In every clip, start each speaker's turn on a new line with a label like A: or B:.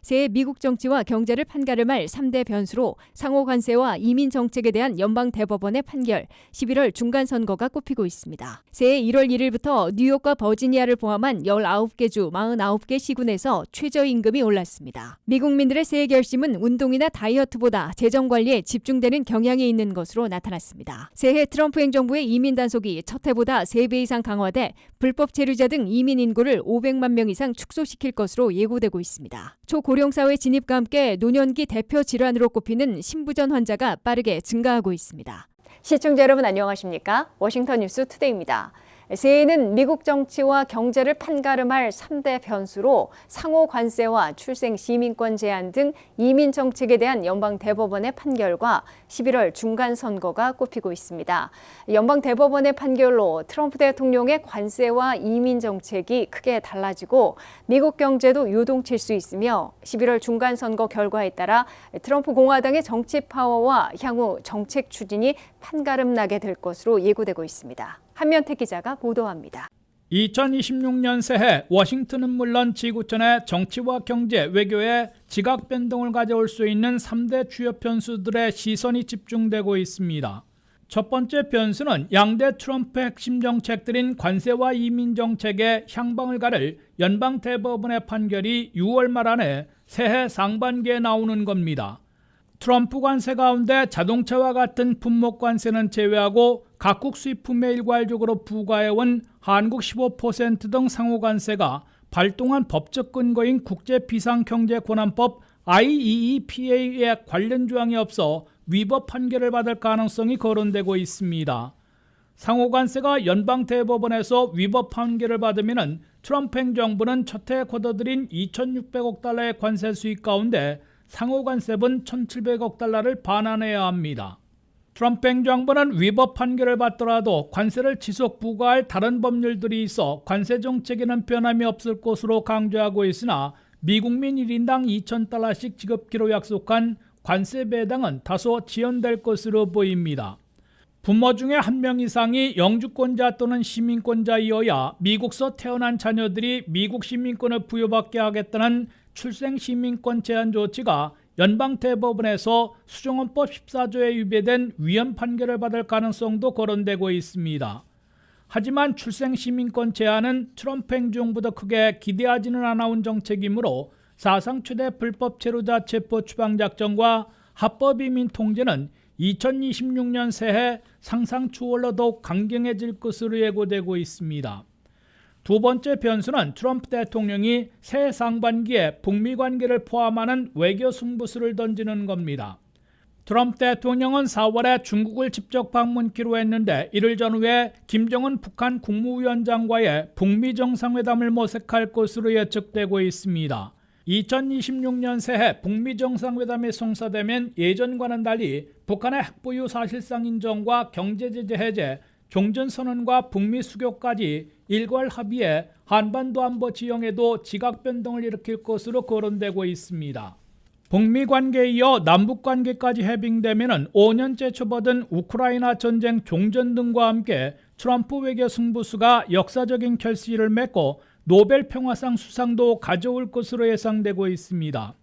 A: 새해 미국 정치와 경제를 판가름할 3대 변수로 상호 관세와 이민 정책에 대한 연방 대법원의 판결, 11월 중간 선거가 꼽히고 있습니다. 새해 1월 1일부터 뉴욕과 버지니아를 포함한 19개 주 49개 시군에서 최저임금이 올랐습니다. 미국민들의 새해 결심은 운동이나 다이어트보다 재정 관리에 집중되는 경향이 있는 것으로 나타났습니다. 새해 트럼프 행정부의 이민 단속이 첫 해보다 3배 이상 강화돼 불법 체류자 등 이민 인구를 500만 명 이상 축소시킬 것으로 예고되고 있습니다. 초고령사회 진입과 함께 노년기 대표 질환으로 꼽히는 신부전 환자가 빠르게 증가하고 있습니다. 시청자 여러분 안녕하십니까? 워싱턴 뉴스 투데이입니다. 새해에는 미국 정치와 경제를 판가름할 3대 변수로 상호 관세와 출생 시민권 제한 등 이민 정책에 대한 연방 대법원의 판결과 11월 중간 선거가 꼽히고 있습니다. 연방 대법원의 판결로 트럼프 대통령의 관세와 이민 정책이 크게 달라지고 미국 경제도 요동칠 수 있으며 11월 중간 선거 결과에 따라 트럼프 공화당의 정치 파워와 향후 정책 추진이 판가름 나게 될 것으로 예고되고 있습니다. 한면태 기자가 보도합니다.
B: 2026년 새해 워싱턴은 물론 지구촌의 정치와 경제, 외교에 지각 변동을 가져올 수 있는 3대 주요 변수들의 시선이 집중되고 있습니다. 첫 번째 변수는 양대 트럼프의 핵심 정책들인 관세와 이민 정책의 향방을 가를 연방 대법원의 판결이 6월 말 안에 새해 상반기에 나오는 겁니다. 트럼프 관세 가운데 자동차와 같은 품목 관세는 제외하고 각국 수입품에 일괄적으로 부과해온 한국 15% 등 상호 관세가 발동한 법적 근거인 국제비상경제권한법 IEEPA에 관련 조항이 없어 위법 판결을 받을 가능성이 거론되고 있습니다. 상호 관세가 연방 대법원에서 위법 판결을 받으면 트럼프 행정부는 첫해 거둬들인 2,600억 달러의 관세 수익 가운데 상호 관세분 1,700억 달러를 반환해야 합니다. 트럼프 행정부는 위법 판결을 받더라도 관세를 지속 부과할 다른 법률들이 있어 관세 정책에는 변함이 없을 것으로 강조하고 있으나 미국민 1인당 2,000달러씩 지급기로 약속한 관세 배당은 다소 지연될 것으로 보입니다. 부모 중에 한 명 이상이 영주권자 또는 시민권자이어야 미국서 태어난 자녀들이 미국 시민권을 부여받게 하겠다는 출생 시민권 제한 조치가 연방 대법원에서 수정헌법 14조에 위배된 위헌 판결을 받을 가능성도 거론되고 있습니다. 하지만 출생 시민권 제한은 트럼프 행정부도 크게 기대하지는 않아온 정책이므로 사상 최대 불법 체류자 체포 추방 작전과 합법 이민 통제는 2026년 새해 상상 초월로 더욱 강경해질 것으로 예고되고 있습니다. 두 번째 변수는 트럼프 대통령이 새해 상반기에 북미 관계를 포함하는 외교 승부수를 던지는 겁니다. 트럼프 대통령은 4월에 중국을 직접 방문키로 했는데 이를 전후에 김정은 북한 국무위원장과의 북미 정상회담을 모색할 것으로 예측되고 있습니다. 2026년 새해 북미 정상회담이 성사되면 예전과는 달리 북한의 핵보유 사실상 인정과 경제제재 해제, 종전선언과 북미 수교까지 일괄 합의해 한반도 안보 지형에도 지각 변동을 일으킬 것으로 거론되고 있습니다. 북미 관계에 이어 남북 관계까지 해빙되면 5년째 접어든 우크라이나 전쟁 종전 등과 함께 트럼프 외교 승부수가 역사적인 결실을 맺고 노벨 평화상 수상도 가져올 것으로 예상되고 있습니다.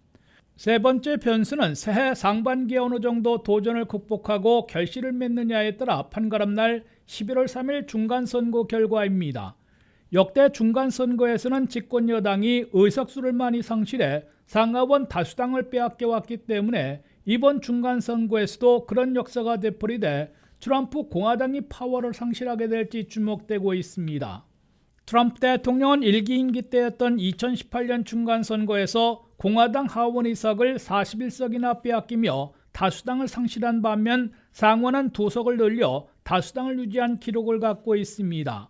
B: 세 번째 변수는 새해 상반기에 어느 정도 도전을 극복하고 결실을 맺느냐에 따라 판가름 날 11월 3일 중간선거 결과입니다. 역대 중간선거에서는 집권 여당이 의석수를 많이 상실해 상하원 다수당을 빼앗겨왔기 때문에 이번 중간선거에서도 그런 역사가 되풀이돼 트럼프 공화당이 파워를 상실하게 될지 주목되고 있습니다. 트럼프 대통령은 1기 임기 때였던 2018년 중간선거에서 공화당 하원 의석을 41석이나 빼앗기며 다수당을 상실한 반면 상원은 2석을 늘려 다수당을 유지한 기록을 갖고 있습니다.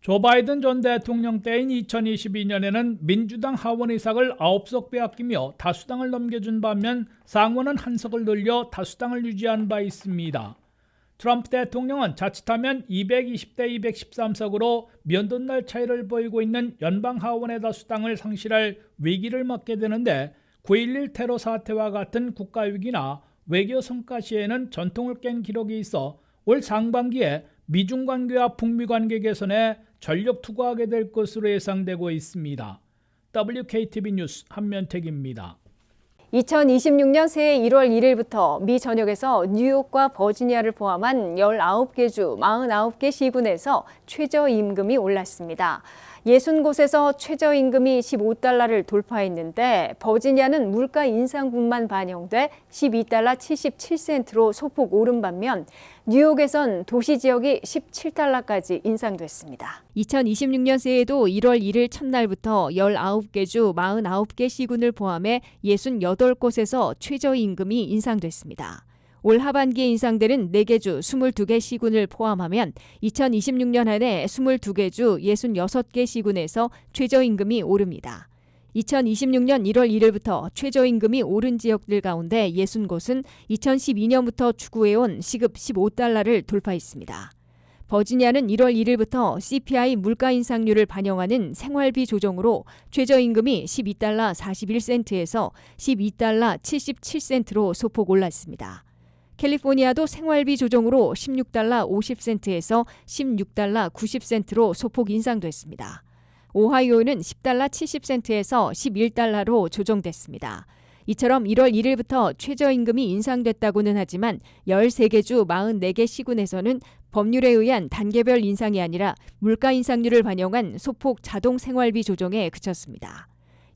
B: 조 바이든 전 대통령 때인 2022년에는 민주당 하원 의석을 9석 빼앗기며 다수당을 넘겨준 반면 상원은 1석을 늘려 다수당을 유지한 바 있습니다. 트럼프 대통령은 자칫하면 220대 213석으로 면돈날 차이를 보이고 있는 연방 하원의 다수당을 상실할 위기를 맞게 되는데 9.11 테러 사태와 같은 국가위기나 외교 성과 시에는 전통을 깬 기록이 있어 올 상반기에 미중 관계와 북미 관계 개선에 전력 투구하게 될 것으로 예상되고 있습니다. WKTV 뉴스 한면택입니다.
A: 2026년 새해 1월 1일부터 미 전역에서 뉴욕과 버지니아를 포함한 19개 주 49개 시군에서 최저임금이 올랐습니다. 60곳에서 최저임금이 $15를 돌파했는데 버지니아는 물가 인상분만 반영돼 $12 77센트로 소폭 오른 반면 뉴욕에선 도시 지역이 $17까지 인상됐습니다. 2026년 새해에도 1월 1일 첫날부터 19개 주 49개 시군을 포함해 68곳에서 최저임금이 인상됐습니다. 올 하반기에 인상되는 4개 주 22개 시군을 포함하면 2026년 안에 22개 주 66개 시군에서 최저임금이 오릅니다. 2026년 1월 1일부터 최저임금이 오른 지역들 가운데 60곳은 2012년부터 추구해온 시급 $15를 돌파했습니다. 버지니아는 1월 1일부터 CPI 물가 인상률을 반영하는 생활비 조정으로 최저임금이 $12 41센트에서 $12 77센트로 소폭 올랐습니다. 캘리포니아도 생활비 조정으로 $16 50센트에서 $16 90센트로 소폭 인상됐습니다. 오하이오는 $10 70센트에서 $11로 조정됐습니다. 이처럼 1월 1일부터 최저임금이 인상됐다고는 하지만 13개 주 44개 시군에서는 법률에 의한 단계별 인상이 아니라 물가 인상률을 반영한 소폭 자동 생활비 조정에 그쳤습니다.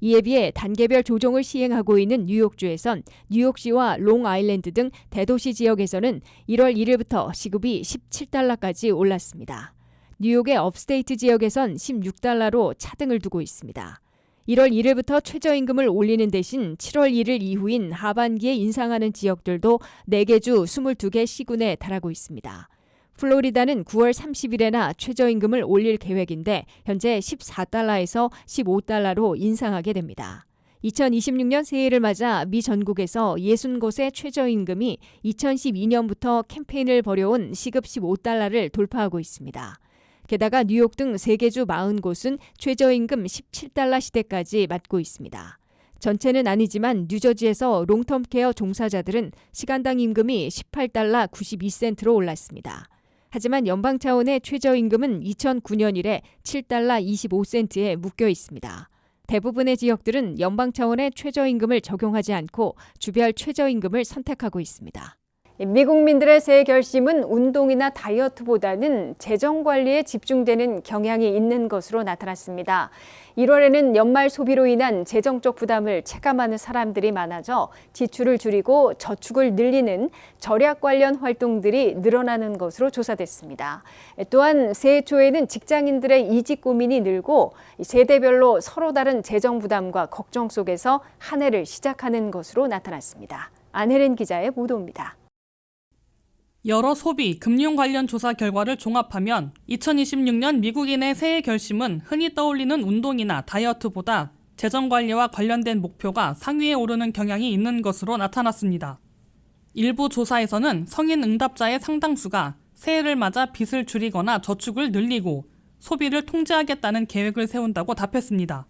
A: 이에 비해 단계별 조정을 시행하고 있는 뉴욕주에선 뉴욕시와 롱아일랜드 등 대도시 지역에서는 1월 1일부터 시급이 $17까지 올랐습니다. 뉴욕의 업스테이트 지역에선 $16로 차등을 두고 있습니다. 1월 1일부터 최저임금을 올리는 대신 7월 1일 이후인 하반기에 인상하는 지역들도 4개 주 22개 시군에 달하고 있습니다. 플로리다는 9월 30일에나 최저임금을 올릴 계획인데 현재 $14에서 $15로 인상하게 됩니다. 2026년 새해를 맞아 미 전국에서 60곳의 최저임금이 2012년부터 캠페인을 벌여온 시급 $15를 돌파하고 있습니다. 게다가 뉴욕 등 3개 주 40곳은 최저임금 $17 시대까지 맞고 있습니다. 전체는 아니지만 뉴저지에서 롱텀 케어 종사자들은 시간당 임금이 $18 92센트로 올랐습니다. 하지만 연방 차원의 최저임금은 2009년 이래 $7 25센트에 묶여 있습니다. 대부분의 지역들은 연방 차원의 최저임금을 적용하지 않고 주별 최저임금을 선택하고 있습니다. 미국민들의 새해 결심은 운동이나 다이어트보다는 재정 관리에 집중되는 경향이 있는 것으로 나타났습니다. 1월에는 연말 소비로 인한 재정적 부담을 체감하는 사람들이 많아져 지출을 줄이고 저축을 늘리는 절약 관련 활동들이 늘어나는 것으로 조사됐습니다. 또한 새해 초에는 직장인들의 이직 고민이 늘고 세대별로 서로 다른 재정 부담과 걱정 속에서 한 해를 시작하는 것으로 나타났습니다. 안혜린 기자의 보도입니다.
C: 여러 소비, 금융 관련 조사 결과를 종합하면 2026년 미국인의 새해 결심은 흔히 떠올리는 운동이나 다이어트보다 재정 관리와 관련된 목표가 상위에 오르는 경향이 있는 것으로 나타났습니다. 일부 조사에서는 성인 응답자의 상당수가 새해를 맞아 빚을 줄이거나 저축을 늘리고 소비를 통제하겠다는 계획을 세운다고 답했습니다.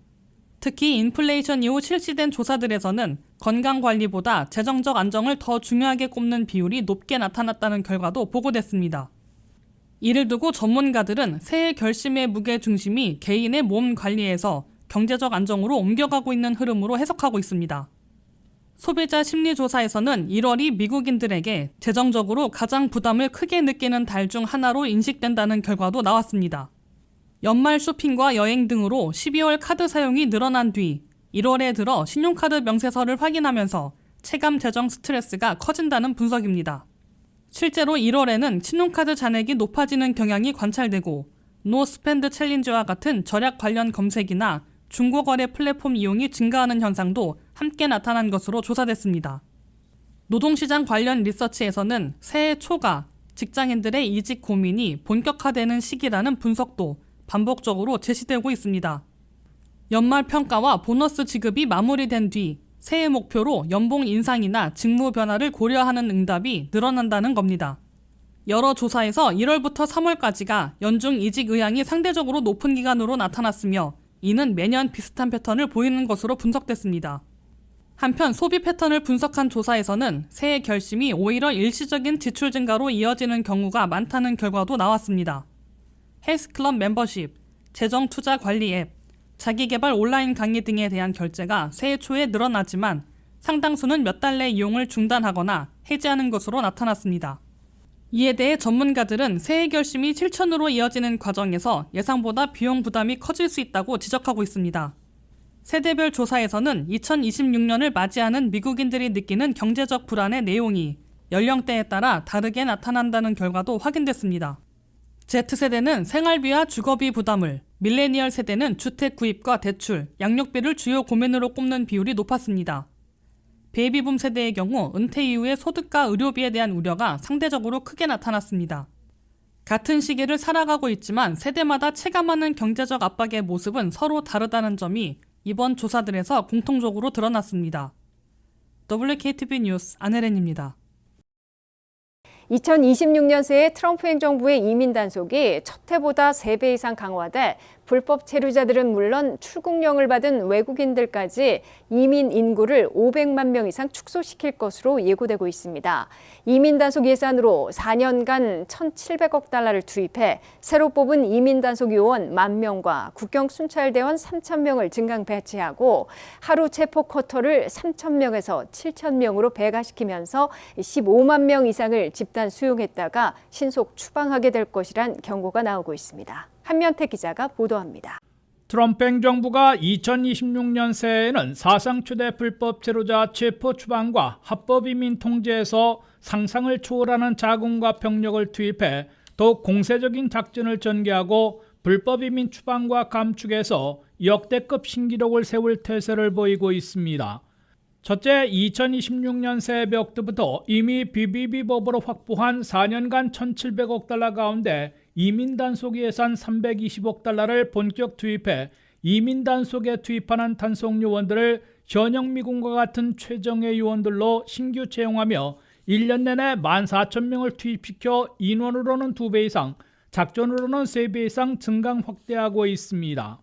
C: 특히 인플레이션 이후 실시된 조사들에서는 건강관리보다 재정적 안정을 더 중요하게 꼽는 비율이 높게 나타났다는 결과도 보고됐습니다. 이를 두고 전문가들은 새해 결심의 무게중심이 개인의 몸 관리에서 경제적 안정으로 옮겨가고 있는 흐름으로 해석하고 있습니다. 소비자 심리조사에서는 1월이 미국인들에게 재정적으로 가장 부담을 크게 느끼는 달 중 하나로 인식된다는 결과도 나왔습니다. 연말 쇼핑과 여행 등으로 12월 카드 사용이 늘어난 뒤 1월에 들어 신용카드 명세서를 확인하면서 체감 재정 스트레스가 커진다는 분석입니다. 실제로 1월에는 신용카드 잔액이 높아지는 경향이 관찰되고 노 스펜드 챌린지와 같은 절약 관련 검색이나 중고거래 플랫폼 이용이 증가하는 현상도 함께 나타난 것으로 조사됐습니다. 노동시장 관련 리서치에서는 새해 초가 직장인들의 이직 고민이 본격화되는 시기라는 분석도 반복적으로 제시되고 있습니다. 연말 평가와 보너스 지급이 마무리된 뒤 새해 목표로 연봉 인상이나 직무 변화를 고려하는 응답이 늘어난다는 겁니다. 여러 조사에서 1월부터 3월까지가 연중 이직 의향이 상대적으로 높은 기간으로 나타났으며 이는 매년 비슷한 패턴을 보이는 것으로 분석됐습니다. 한편 소비 패턴을 분석한 조사에서는 새해 결심이 오히려 일시적인 지출 증가로 이어지는 경우가 많다는 결과도 나왔습니다. 헬스클럽 멤버십, 재정투자관리 앱, 자기개발 온라인 강의 등에 대한 결제가 새해 초에 늘어나지만 상당수는 몇 달 내 이용을 중단하거나 해지하는 것으로 나타났습니다. 이에 대해 전문가들은 새해 결심이 실천으로 이어지는 과정에서 예상보다 비용 부담이 커질 수 있다고 지적하고 있습니다. 세대별 조사에서는 2026년을 맞이하는 미국인들이 느끼는 경제적 불안의 내용이 연령대에 따라 다르게 나타난다는 결과도 확인됐습니다. Z세대는 생활비와 주거비 부담을, 밀레니얼 세대는 주택 구입과 대출, 양육비를 주요 고민으로 꼽는 비율이 높았습니다. 베이비붐 세대의 경우 은퇴 이후의 소득과 의료비에 대한 우려가 상대적으로 크게 나타났습니다. 같은 시기를 살아가고 있지만 세대마다 체감하는 경제적 압박의 모습은 서로 다르다는 점이 이번 조사들에서 공통적으로 드러났습니다. WKTV 뉴스 안혜린입니다.
A: 2026년 새해 트럼프 행정부의 이민 단속이 첫 해보다 3배 이상 강화돼 불법 체류자들은 물론 출국령을 받은 외국인들까지 이민 인구를 500만 명 이상 축소시킬 것으로 예고되고 있습니다. 이민 단속 예산으로 4년간 1,700억 달러를 투입해 새로 뽑은 이민 단속 요원 10,000명과 국경 순찰대원 3,000명을 증강 배치하고 하루 체포 쿼터를 3,000명에서 7,000명으로 배가시키면서 15만 명 이상을 집단 수용했다가 신속 추방하게 될 것이란 경고가 나오고 있습니다. 한면태 기자가 보도합니다.
B: 트럼프 행정부가 2026년 새해에는 사상 최대 불법 체류자 체포 추방과 합법 이민 통제에서 상상을 초월하는 자금과 병력을 투입해 더욱 공세적인 작전을 전개하고 불법 이민 추방과 감축에서 역대급 신기록을 세울 태세를 보이고 있습니다. 첫째, 2026년 새해벽부터 이미 BBB법으로 확보한 4년간 1,700억 달러 가운데 이민 단속 예산 320억 달러를 본격 투입해 이민 단속에 투입하는 단속 요원들을 현역 미군과 같은 최정예 요원들로 신규 채용하며 1년 내내 14,000명을 투입시켜 인원으로는 2배 이상, 작전으로는 3배 이상 증강 확대하고 있습니다.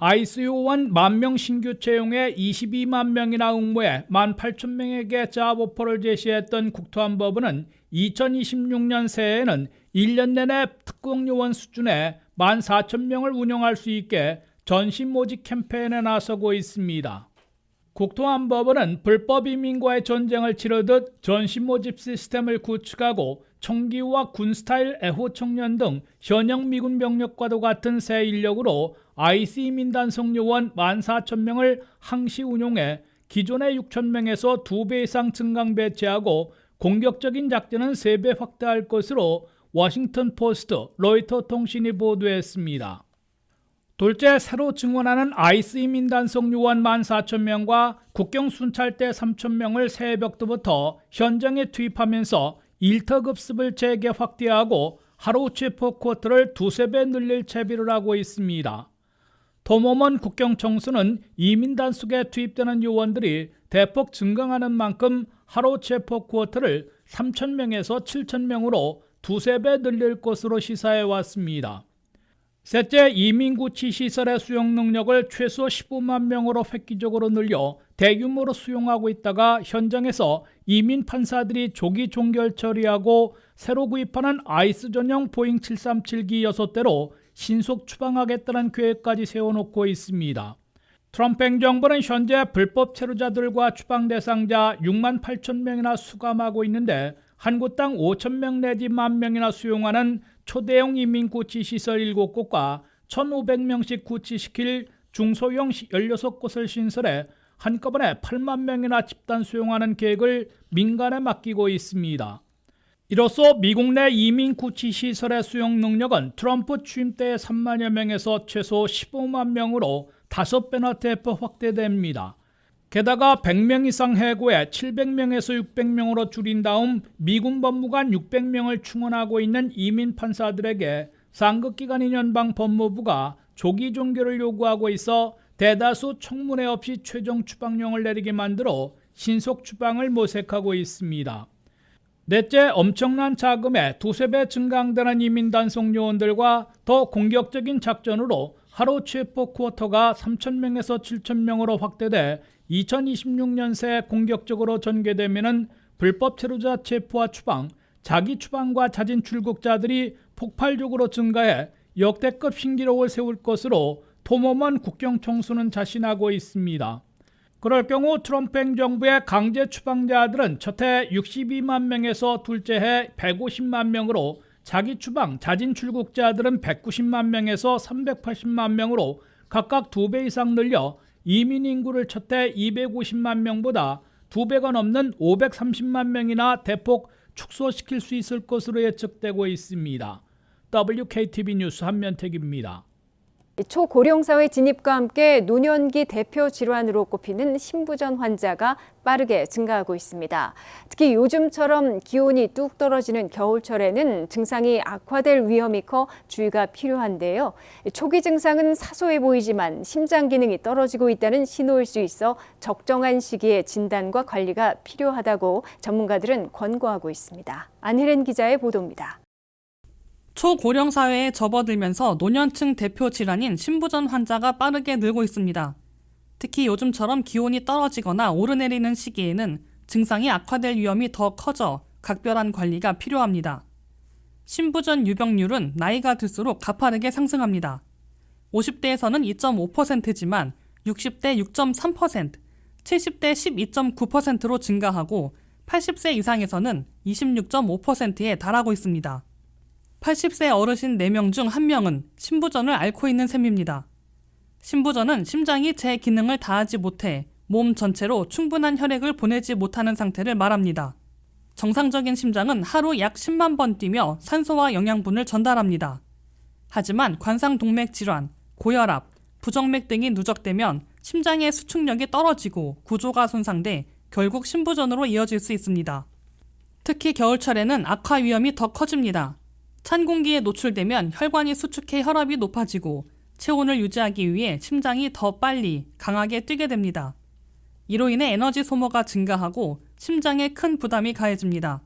B: 아이스 요원 10,000명 신규 채용에 22만 명이나 응모해 18,000명에게 자업 오퍼를 제시했던 국토안보부는 2026년 새해에는 1년 내내 특공요원 수준의 14,000명을 운영할 수 있게 전신 모집 캠페인에 나서고 있습니다. 국토안보부는 불법 이민과의 전쟁을 치르듯 전신 모집 시스템을 구축하고 총기와 군스타일 애호 청년 등 현역 미군 병력과도 같은 새 인력으로 아이스 이민 단속 요원 14,000명을 항시 운용해 기존의 6,000명에서 2배 이상 증강 배치하고 공격적인 작전은 3배 확대할 것으로 워싱턴 포스트, 로이터 통신이 보도했습니다. 둘째, 새로 증원하는 아이스 이민 단속 요원 14,000명과 국경 순찰대 3,000명을 새해벽부터 현장에 투입하면서 일터 급습을 재개 확대하고 하루 체포 쿼터를 2~3배 늘릴 채비를 하고 있습니다. 도모먼 국경청수는 이민 단속에 투입되는 요원들이 대폭 증강하는 만큼 하루 체포 쿼터를 3,000명에서 7,000명으로 2~3배 늘릴 것으로 시사해 왔습니다. 셋째, 이민구치 시설의 수용 능력을 최소 15만 명으로 획기적으로 늘려 대규모로 수용하고 있다가 현장에서 이민 판사들이 조기 종결 처리하고 새로 구입하는 아이스 전용 보잉 737기 6대로 신속 추방하겠다는 계획까지 세워놓고 있습니다. 트럼프 행정부는 현재 불법 체류자들과 추방 대상자 68,000명이나 수감하고 있는데 한 곳당 5,000명 내지 10,000명이나 수용하는 초대형 이민구치 시설 7곳과 1,500명씩 구치시킬 중소형 16곳을 신설해 한꺼번에 8만 명이나 집단 수용하는 계획을 민간에 맡기고 있습니다. 이로써 미국 내 이민 구치 시설의 수용 능력은 트럼프 취임 때의 3만여 명에서 최소 15만 명으로 5배나 대폭 확대됩니다. 게다가 100명 이상 해고에 700명에서 600명으로 줄인 다음 미군 법무관 600명을 충원하고 있는 이민 판사들에게 상급기관인 연방 법무부가 조기 종결을 요구하고 있어 대다수 청문회 없이 최종 추방령을 내리게 만들어 신속 추방을 모색하고 있습니다. 넷째, 엄청난 자금에 2~3배 증강되는 이민 단속 요원들과 더 공격적인 작전으로 하루 체포 쿼터가 3,000명에서 7,000명으로 확대돼 2026년 새 공격적으로 전개되면 불법 체류자 체포와 추방, 자기 추방과 자진 출국자들이 폭발적으로 증가해 역대급 신기록을 세울 것으로 톰 호먼 국경총수는 자신하고 있습니다. 그럴 경우 트럼프 행정부의 강제 추방자들은 첫해 62만 명에서 둘째 해 150만 명으로 자기 추방, 자진 출국자들은 190만 명에서 380만 명으로 각각 2배 이상 늘려 이민 인구를 첫해 250만 명보다 2배가 넘는 530만 명이나 대폭 축소시킬 수 있을 것으로 예측되고 있습니다. WKTV 뉴스 한면택입니다.
A: 초고령사회 진입과 함께 노년기 대표 질환으로 꼽히는 신부전 환자가 빠르게 증가하고 있습니다. 특히 요즘처럼 기온이 뚝 떨어지는 겨울철에는 증상이 악화될 위험이 커 주의가 필요한데요. 초기 증상은 사소해 보이지만 심장 기능이 떨어지고 있다는 신호일 수 있어 적정한 시기에 진단과 관리가 필요하다고 전문가들은 권고하고 있습니다. 안혜린 기자의 보도입니다.
C: 초고령 사회에 접어들면서 노년층 대표 질환인 신부전 환자가 빠르게 늘고 있습니다. 특히 요즘처럼 기온이 떨어지거나 오르내리는 시기에는 증상이 악화될 위험이 더 커져 각별한 관리가 필요합니다. 신부전 유병률은 나이가 들수록 가파르게 상승합니다. 50대에서는 2.5%지만 60대 6.3%, 70대 12.9%로 증가하고 80세 이상에서는 26.5%에 달하고 있습니다. 80세 어르신 4명 중 1명은 신부전을 앓고 있는 셈입니다. 신부전은 심장이 제 기능을 다하지 못해 몸 전체로 충분한 혈액을 보내지 못하는 상태를 말합니다. 정상적인 심장은 하루 약 10만 번 뛰며 산소와 영양분을 전달합니다. 하지만 관상동맥 질환, 고혈압, 부정맥 등이 누적되면 심장의 수축력이 떨어지고 구조가 손상돼 결국 신부전으로 이어질 수 있습니다. 특히 겨울철에는 악화 위험이 더 커집니다. 찬 공기에 노출되면 혈관이 수축해 혈압이 높아지고 체온을 유지하기 위해 심장이 더 빨리 강하게 뛰게 됩니다. 이로 인해 에너지 소모가 증가하고 심장에 큰 부담이 가해집니다.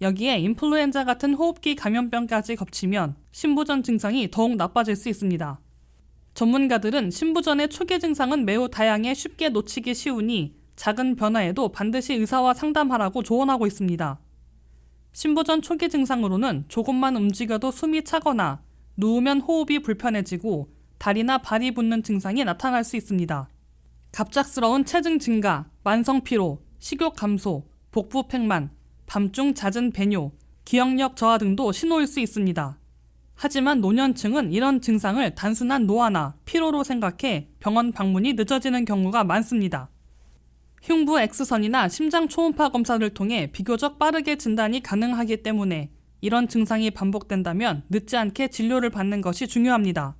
C: 여기에 인플루엔자 같은 호흡기 감염병까지 겹치면 신부전 증상이 더욱 나빠질 수 있습니다. 전문가들은 신부전의 초기 증상은 매우 다양해 쉽게 놓치기 쉬우니 작은 변화에도 반드시 의사와 상담하라고 조언하고 있습니다. 신부전 초기 증상으로는 조금만 움직여도 숨이 차거나 누우면 호흡이 불편해지고 다리나 발이 붓는 증상이 나타날 수 있습니다. 갑작스러운 체중 증가, 만성 피로, 식욕 감소, 복부 팽만, 밤중 잦은 배뇨, 기억력 저하 등도 신호일 수 있습니다. 하지만 노년층은 이런 증상을 단순한 노화나 피로로 생각해 병원 방문이 늦어지는 경우가 많습니다. 흉부 X선이나 심장 초음파 검사를 통해 비교적 빠르게 진단이 가능하기 때문에 이런 증상이 반복된다면 늦지 않게 진료를 받는 것이 중요합니다.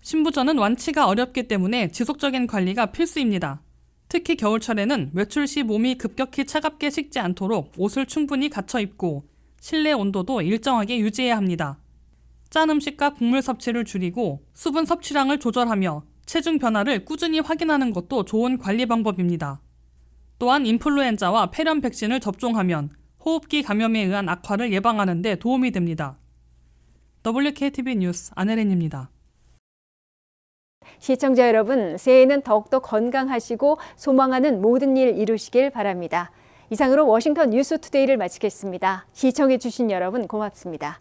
C: 신부전은 완치가 어렵기 때문에 지속적인 관리가 필수입니다. 특히 겨울철에는 외출 시 몸이 급격히 차갑게 식지 않도록 옷을 충분히 갖춰 입고 실내 온도도 일정하게 유지해야 합니다. 짠 음식과 국물 섭취를 줄이고 수분 섭취량을 조절하며 체중 변화를 꾸준히 확인하는 것도 좋은 관리 방법입니다. 또한 인플루엔자와 폐렴 백신을 접종하면 호흡기 감염에 의한 악화를 예방하는 데 도움이 됩니다. WKTV 뉴스 안혜린입니다.
A: 시청자 여러분, 새해에는 더욱더 건강하시고 소망하는 모든 일 이루시길 바랍니다. 이상으로 워싱턴 뉴스투데이를 마치겠습니다. 시청해 주신 여러분 고맙습니다.